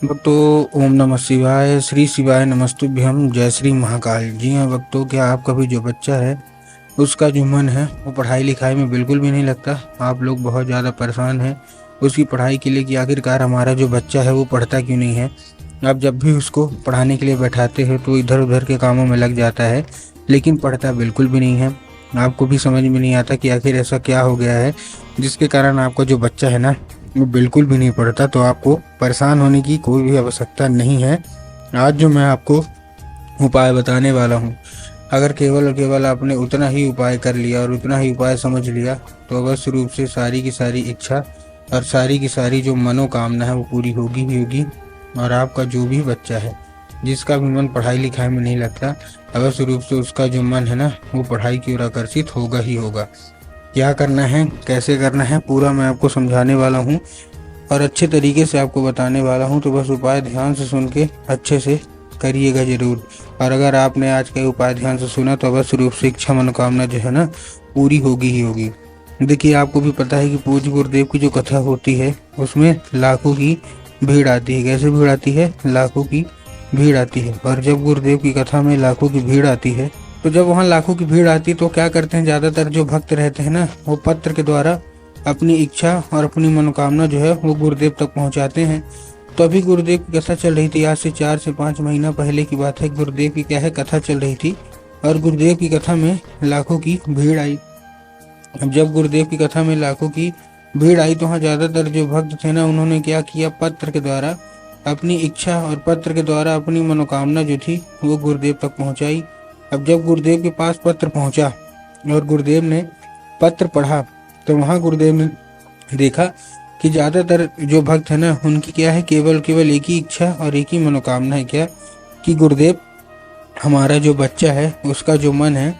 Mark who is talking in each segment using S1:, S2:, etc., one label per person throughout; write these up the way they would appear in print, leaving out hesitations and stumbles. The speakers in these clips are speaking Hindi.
S1: भक्तों, ओम नमः शिवाय, श्री शिवाय नमस्तुभ्यम, जय श्री महाकाल। जी हाँ भक्तों, क्या आपका भी जो बच्चा है उसका जो मन है वो पढ़ाई लिखाई में बिल्कुल भी नहीं लगता। आप लोग बहुत ज़्यादा परेशान हैं उसकी पढ़ाई के लिए कि आखिरकार हमारा जो बच्चा है वो पढ़ता क्यों नहीं है। आप जब भी उसको पढ़ाने के लिए बैठाते हो तो इधर उधर के कामों में लग जाता है, लेकिन पढ़ता बिल्कुल भी नहीं है। आपको भी समझ में नहीं आता कि आखिर ऐसा क्या हो गया है जिसके कारण आपका जो बच्चा है ना वो बिल्कुल भी नहीं पढ़ता। तो आपको परेशान होने की कोई भी आवश्यकता नहीं है। आज जो मैं आपको उपाय बताने वाला हूँ, अगर केवल और केवल आपने उतना ही उपाय कर लिया और उतना ही उपाय समझ लिया तो अवश्य रूप से सारी की सारी इच्छा और सारी की सारी जो मनोकामना है वो पूरी होगी ही होगी। और आपका जो भी बच्चा है जिसका भी मन पढ़ाई लिखाई में नहीं लगता, अवश्य रूप से उसका जो मन है ना वो पढ़ाई की ओर आकर्षित होगा ही होगा। क्या करना है, कैसे करना है, पूरा मैं आपको समझाने वाला हूँ और अच्छे तरीके से आपको बताने वाला हूँ। तो बस उपाय ध्यान से सुन के अच्छे से करिएगा जरूर। और अगर आपने आज का उपाय ध्यान से सुना तो अवश्य रूप से इच्छा मनोकामना जो है ना पूरी होगी ही होगी। देखिए, आपको भी पता है कि पूज्य गुरुदेव की जो कथा होती है उसमें लाखों की भीड़ आती है। कैसे भीड़ आती है? लाखों की भीड़ आती है। और जब गुरुदेव की कथा में लाखों की भीड़ आती है तो जब वहाँ लाखों की भीड़ आती है तो क्या करते हैं, ज्यादातर जो भक्त रहते हैं ना वो पत्र के द्वारा अपनी इच्छा और अपनी मनोकामना जो है वो गुरुदेव तक पहुंचाते हैं। तो अभी गुरुदेव की कथा चल रही थी, आज से 4 से 5 महीना पहले की बात है। गुरुदेव की क्या है कथा चल रही थी और गुरुदेव की कथा में लाखों की भीड़ आई। अब जब गुरुदेव की कथा में लाखों की भीड़ आई तो वहाँ ज्यादातर जो भक्त थे ना उन्होंने क्या किया, पत्र के द्वारा अपनी इच्छा और पत्र के द्वारा अपनी मनोकामना जो थी वो गुरुदेव तक पहुंचाई। अब जब गुरुदेव के पास पत्र पहुंचा और गुरुदेव ने पत्र पढ़ा तो वहाँ गुरुदेव ने देखा कि ज्यादातर जो भक्त है ना उनकी क्या है, केवल केवल एक ही इच्छा और एक ही मनोकामना है, क्या कि गुरुदेव हमारा जो बच्चा है उसका जो मन है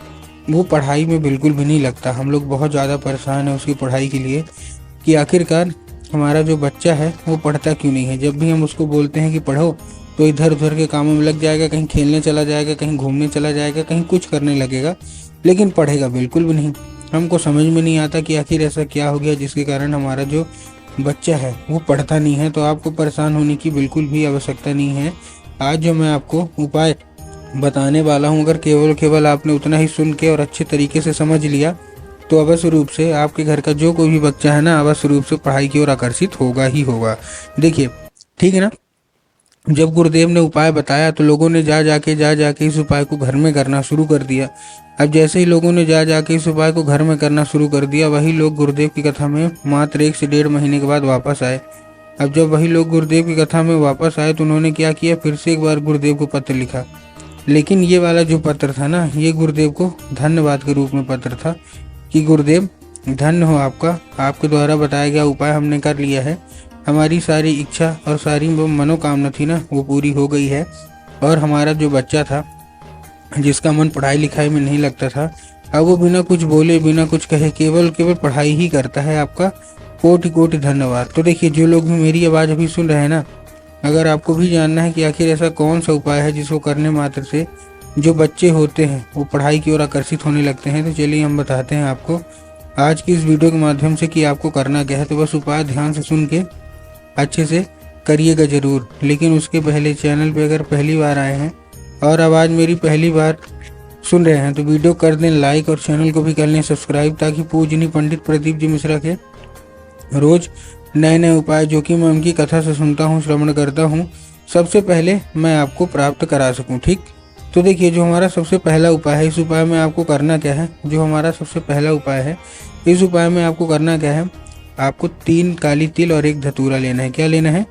S1: वो पढ़ाई में बिल्कुल भी नहीं लगता। हम लोग बहुत ज़्यादा परेशान है उसकी पढ़ाई के लिए कि आखिरकार हमारा जो बच्चा है वो पढ़ता क्यों नहीं है। जब भी हम उसको बोलते हैं कि पढ़ो तो इधर उधर के कामों में लग जाएगा, कहीं खेलने चला जाएगा, कहीं घूमने चला जाएगा, कहीं कुछ करने लगेगा, लेकिन पढ़ेगा बिल्कुल भी नहीं। हमको समझ में नहीं आता कि आखिर ऐसा क्या हो गया जिसके कारण हमारा जो बच्चा है वो पढ़ता नहीं है। तो आपको परेशान होने की बिल्कुल भी आवश्यकता नहीं है। आज जो मैं आपको उपाय बताने वाला हूँ, अगर केवल केवल आपने उतना ही सुन के और अच्छे तरीके से समझ लिया तो अवश्य रूप से आपके घर का जो कोई भी बच्चा है ना अवश्य रूप से पढ़ाई की ओर आकर्षित होगा ही होगा। देखिए, ठीक है ना। जब गुरुदेव ने उपाय बताया तो लोगों ने जा जाके इस उपाय को घर में करना शुरू कर दिया। अब जैसे ही लोगों ने जा जाके इस उपाय को घर में करना शुरू कर दिया, वही लोग गुरुदेव की कथा में मात्र 1 से 1.5 महीने के बाद वापस आए। अब जब वही लोग गुरुदेव की कथा में वापस आए तो उन्होंने क्या किया, फिर से एक बार गुरुदेव को पत्र लिखा। लेकिन ये वाला जो पत्र था ना ये गुरुदेव को धन्यवाद के रूप में पत्र था कि गुरुदेव धन्य हो आपका, आपके द्वारा बताया गया उपाय हमने कर लिया है, हमारी सारी इच्छा और सारी वो मनोकामना थी ना वो पूरी हो गई है। और हमारा जो बच्चा था जिसका मन पढ़ाई लिखाई में नहीं लगता था, अब वो बिना कुछ बोले बिना कुछ कहे केवल केवल पढ़ाई ही करता है। आपका कोटि कोटि धन्यवाद। तो देखिए, जो लोग भी मेरी आवाज़ अभी सुन रहे हैं ना, अगर आपको भी जानना है कि आखिर ऐसा कौन सा उपाय है जिसको करने मात्र से जो बच्चे होते हैं वो पढ़ाई की ओर आकर्षित होने लगते हैं, तो चलिए हम बताते हैं आपको आज की इस वीडियो के माध्यम से कि आपको करना क्या है। तो बस उपाय ध्यान से सुन के अच्छे से करिएगा जरूर। लेकिन उसके पहले चैनल पे अगर पहली बार आए हैं और आवाज़ मेरी पहली बार सुन रहे हैं तो वीडियो कर दें लाइक और चैनल को भी कर लें सब्सक्राइब, ताकि पूजनीय पंडित प्रदीप जी मिश्रा के रोज नए नए उपाय जो कि मैं उनकी कथा से सुनता हूँ, श्रवण करता हूँ, सबसे पहले मैं आपको प्राप्त करा सकूँ। ठीक, तो देखिए, जो हमारा सबसे पहला उपाय है, इस उपाय में आपको करना क्या है, जो हमारा सबसे पहला उपाय है इस उपाय में आपको करना क्या है, आपको 3 काली तिल और 1 धतूरा लेना है। क्या लेना है?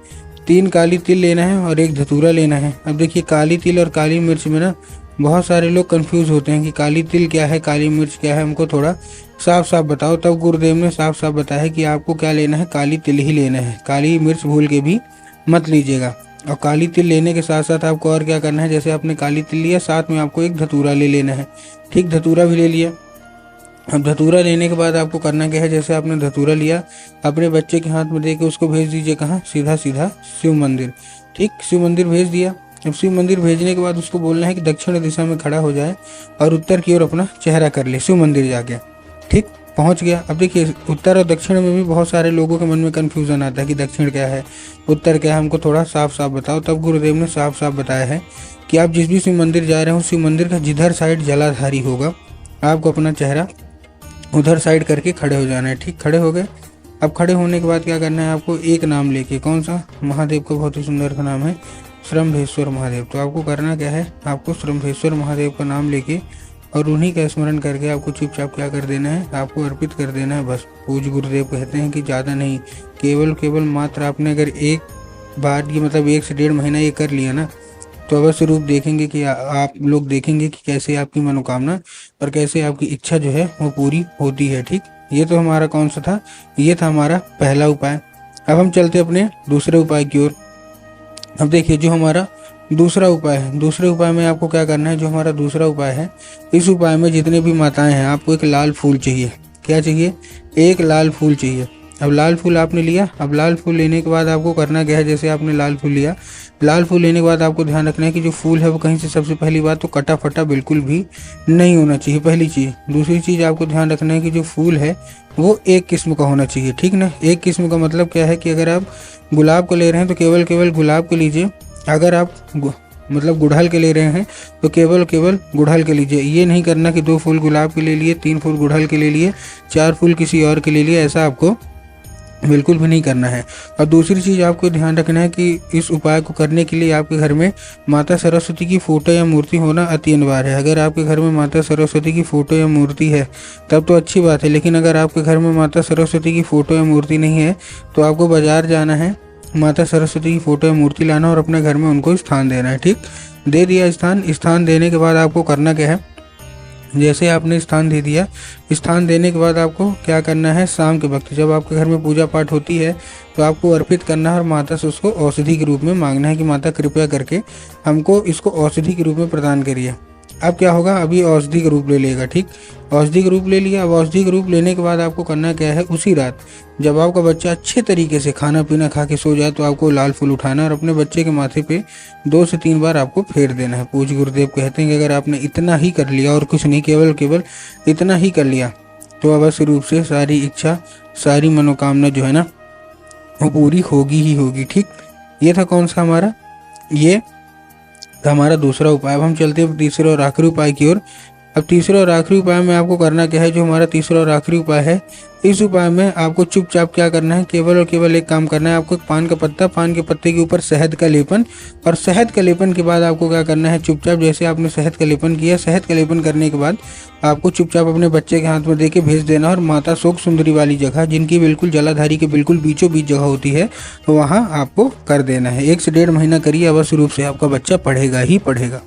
S1: 3 काली तिल लेना है और 1 धतूरा लेना है। अब देखिए, काली तिल और काली मिर्च में ना बहुत सारे लोग कंफ्यूज होते हैं कि काली तिल क्या है, काली मिर्च क्या है, हमको थोड़ा साफ साफ बताओ। तब गुरुदेव ने साफ साफ बताया कि आपको क्या लेना है, काली तिल ही लेना है, काली मिर्च भूल के भी मत लीजिएगा। और काली तिल लेने के साथ साथ आपको और क्या करना है, जैसे आपने काली तिल लिया साथ में आपको 1 धतूरा ले लेना है। ठीक, धतूरा भी ले लिया। अब धतूरा लेने के बाद आपको करना क्या है, जैसे आपने धतूरा लिया अपने बच्चे के हाथ में दे के उसको भेज दीजिए कहाँ, सीधा सीधा शिव मंदिर। ठीक, शिव मंदिर भेज दिया। अब शिव मंदिर भेजने के बाद उसको बोलना है कि दक्षिण दिशा में खड़ा हो जाए और उत्तर की ओर अपना चेहरा कर ले शिव मंदिर जाके। ठीक, पहुंच गया। अब देखिए उत्तर और दक्षिण में भी बहुत सारे लोगों के मन में कन्फ्यूज़न आता है कि दक्षिण क्या है, उत्तर क्या है, हमको थोड़ा साफ साफ बताओ। तब गुरुदेव ने साफ साफ बताया है कि आप जिस भी शिव मंदिर जा रहे हो, शिव मंदिर का जिधर साइड जलाधारी होगा, आपको अपना चेहरा उधर साइड करके खड़े हो जाना है। ठीक, खड़े हो गए। अब खड़े होने के बाद क्या करना है, आपको एक नाम लेके, कौन सा, महादेव का बहुत ही सुंदर का नाम है श्रम्भेश्वर महादेव। तो आपको करना क्या है, आपको श्रम्भेश्वर महादेव का नाम लेके और उन्हीं का स्मरण करके आपको चुपचाप क्या कर देना है, आपको अर्पित कर देना है बस। पूज गुरुदेव कहते हैं कि ज़्यादा नहीं, केवल मात्र आपने अगर एक बार ये मतलब 1 से 1.5 महीना ये कर लिया ना, तो अवश्य रूप देखेंगे कि आप लोग देखेंगे कि कैसे आपकी मनोकामना और कैसे आपकी इच्छा जो है वो पूरी होती है। ठीक, ये तो हमारा कौन सा था, ये था हमारा पहला उपाय। अब हम चलते अपने दूसरे उपाय की ओर। अब देखिए जो हमारा दूसरा उपाय है, दूसरे उपाय में आपको क्या करना है, जो हमारा दूसरा उपाय है, इस उपाय में जितने भी माताएं हैं, आपको एक लाल फूल चाहिए। क्या चाहिए, एक लाल फूल चाहिए। अब लाल फूल आपने लिया। अब लाल फूल लेने के बाद आपको करना क्या है, जैसे आपने लाल फूल लिया, लाल फूल लेने के बाद आपको ध्यान रखना है कि जो फूल है वो कहीं से, सबसे पहली बात तो कटा फटा बिल्कुल भी नहीं होना चाहिए, पहली चीज़। दूसरी चीज़ आपको ध्यान रखना है कि जो फूल है वो एक किस्म का होना चाहिए। ठीक ना, एक किस्म का मतलब क्या है कि अगर आप गुलाब को ले रहे हैं तो केवल गुलाब को लीजिए। अगर आप मतलब गुड़हल के ले रहे हैं तो केवल गुड़हल के लीजिए। ये नहीं करना कि 2 फूल गुलाब के ले लिए, 3 फूल गुड़हल के ले लिए, 4 फूल किसी और के ले लिए, ऐसा आपको बिल्कुल भी नहीं करना है। और दूसरी चीज़ आपको ध्यान रखना है कि इस उपाय को करने के लिए आपके घर में माता सरस्वती की फ़ोटो या मूर्ति होना अति अनिवार्य है। अगर आपके घर में माता सरस्वती की फ़ोटो या मूर्ति है तब तो अच्छी बात है, लेकिन अगर आपके घर में माता सरस्वती की फ़ोटो या मूर्ति नहीं है तो आपको बाज़ार जाना है, माता सरस्वती की फ़ोटो या मूर्ति लाना और अपने घर में उनको स्थान देना है। ठीक, दे दिया स्थान देने के बाद आपको करना क्या है, जैसे आपने स्थान दे दिया, स्थान देने के बाद आपको क्या करना है, शाम के वक्त जब आपके घर में पूजा पाठ होती है तो आपको अर्पित करना है और माता से उसको औषधि के रूप में मांगना है कि माता कृपया करके हमको इसको औषधि के रूप में प्रदान करिए। अब क्या होगा, अभी औषधि का रूप ले लेगा। ठीक, औषधि का रूप ले लिया। अब औषधि का रूप लेने के बाद आपको करना क्या है, उसी रात जब आपका बच्चा अच्छे तरीके से खाना पीना खा के सो जाए तो आपको लाल फूल उठाना और अपने बच्चे के माथे पे 2 से 3 बार आपको फेर देना है। पूज्य गुरुदेव कहते हैं कि अगर आपने इतना ही कर लिया और कुछ नहीं, केवल इतना ही कर लिया तो अवश्य रूप से सारी इच्छा, सारी मनोकामना जो है ना वो पूरी होगी ही होगी। ठीक, ये था कौन सा हमारा, ये था हमारा दूसरा उपाय। अब हम चलते हैं तीसरे और आखिरी उपाय की ओर। अब तीसरे और आखिरी उपाय में आपको करना क्या है, जो हमारा तीसरा और आखिरी उपाय है, इस उपाय में आपको चुपचाप क्या करना है, केवल एक काम करना है। आपको पान का पत्ता, पान के पत्ते के ऊपर शहद का लेपन, और शहद का लेपन के बाद आपको क्या करना है, चुपचाप जैसे आपने शहद का लेपन किया, शहद का लेपन करने के बाद आपको चुपचाप अपने बच्चे के हाथ में दे के भेज देना और माता शोक सुंदरी वाली जगह, जिनकी बिल्कुल जलाधारी के बिल्कुल बीचों बीच जगह होती है, तो वहाँ आपको कर देना है। 1 से 1.5 महीना करिए, अवश्य रूप से आपका बच्चा पढ़ेगा ही पढ़ेगा।